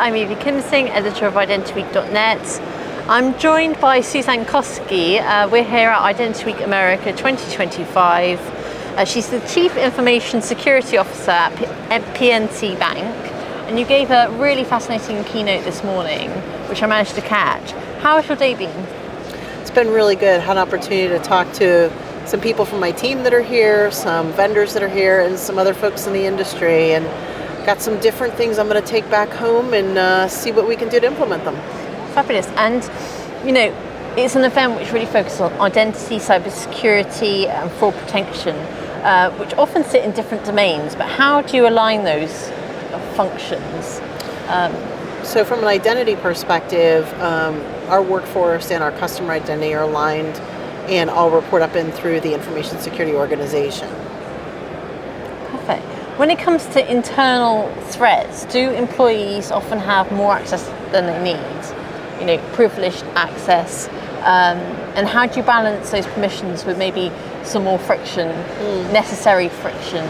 I'm Evie Kimsing, editor of identityweek.net. I'm joined by Susan Koski. We're here at Identity Week America 2025. She's the Chief Information Security Officer at PNC Bank. And you gave a really fascinating keynote this morning, which I managed to catch. How has your day been? It's been really good. Had an opportunity to talk to some people from my team that are here, some vendors that are here, and some other folks in the industry, and got some different things I'm going to take back home and see what we can do to implement them. Fabulous. And, you know, it's an event which really focuses on identity, cybersecurity, and fraud protection, which often sit in different domains. But how do you align those functions? So from an identity perspective, our workforce and our customer identity are aligned and all report up in through the information security organization. Perfect. When it comes to internal threats, do employees often have more access than they need? You know, privileged access, and how do you balance those permissions with maybe some more friction, necessary friction?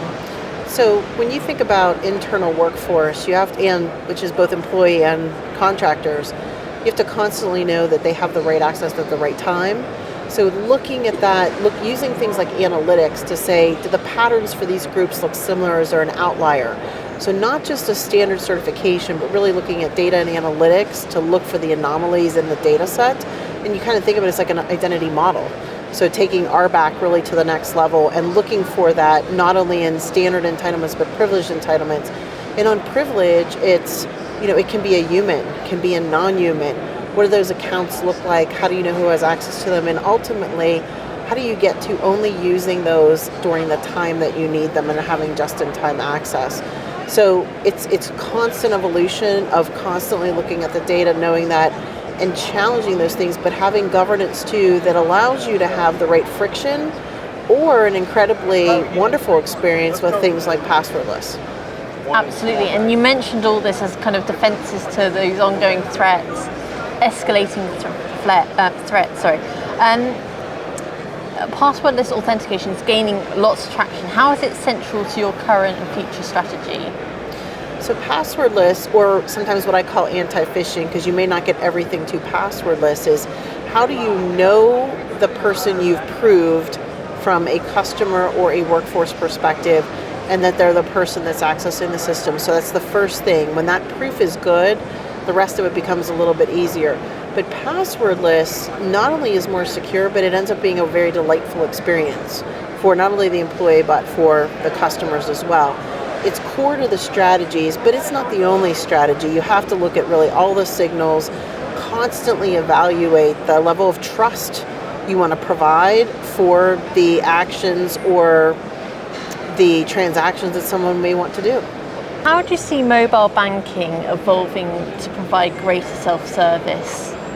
So when you think about internal workforce, you have to, which is both employee and contractors, you have to constantly know that they have the right access at the right time. So looking at that, using things like analytics to say, do the patterns for these groups look similar, or is there an outlier? So not just a standard certification, but really looking at data and analytics to look for the anomalies in the data set. And you kind of think of it as like an identity model. So taking RBAC really to the next level and looking for that not only in standard entitlements, but privileged entitlements. And on privilege, it's, you know, it can be a human, it can be a non-human. What do those accounts look like? How do you know who has access to them? And ultimately, how do you get to only using those during the time that you need them and having just-in-time access? So it's constant evolution of constantly looking at the data, knowing that, and challenging those things, but having governance too that allows you to have the right friction or an incredibly wonderful experience with things like passwordless. Absolutely, and you mentioned all this as kind of defenses to those ongoing threats, escalating threats. Passwordless authentication is gaining lots of traction. How is it central to your current and future strategy? So passwordless, or sometimes what I call anti-phishing, because you may not get everything to passwordless, is how do you know the person you've proved from a customer or a workforce perspective, and that they're the person that's accessing the system. So that's the first thing. When that proof is good, the rest of it becomes a little bit easier. But passwordless not only is more secure, but it ends up being a very delightful experience for not only the employee, but for the customers as well. It's core to the strategies, but it's not the only strategy. You have to look at really all the signals, constantly evaluate the level of trust you want to provide for the actions or the transactions that someone may want to do. How do you see mobile banking evolving to provide greater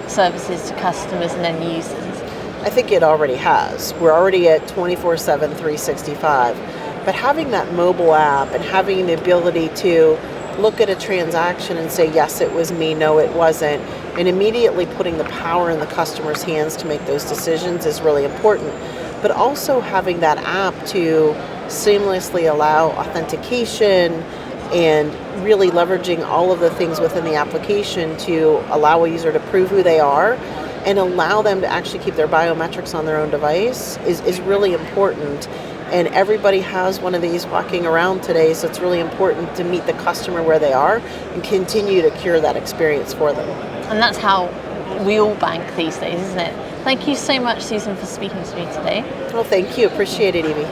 services to customers and end users? I think it already has. We're already at 24/7, 365. But having that mobile app and having the ability to look at a transaction and say, yes, it was me, no, it wasn't, and immediately putting the power in the customer's hands to make those decisions is really important. But also having that app to seamlessly allow authentication and really leveraging all of the things within the application to allow a user to prove who they are and allow them to actually keep their biometrics on their own device is really important. And everybody has one of these walking around today, so it's really important to meet the customer where they are and continue to cure that experience for them. And that's how we all bank these days, isn't it? Thank you so much, Susan, for speaking to me today. Well, thank you. Appreciate it, Evie.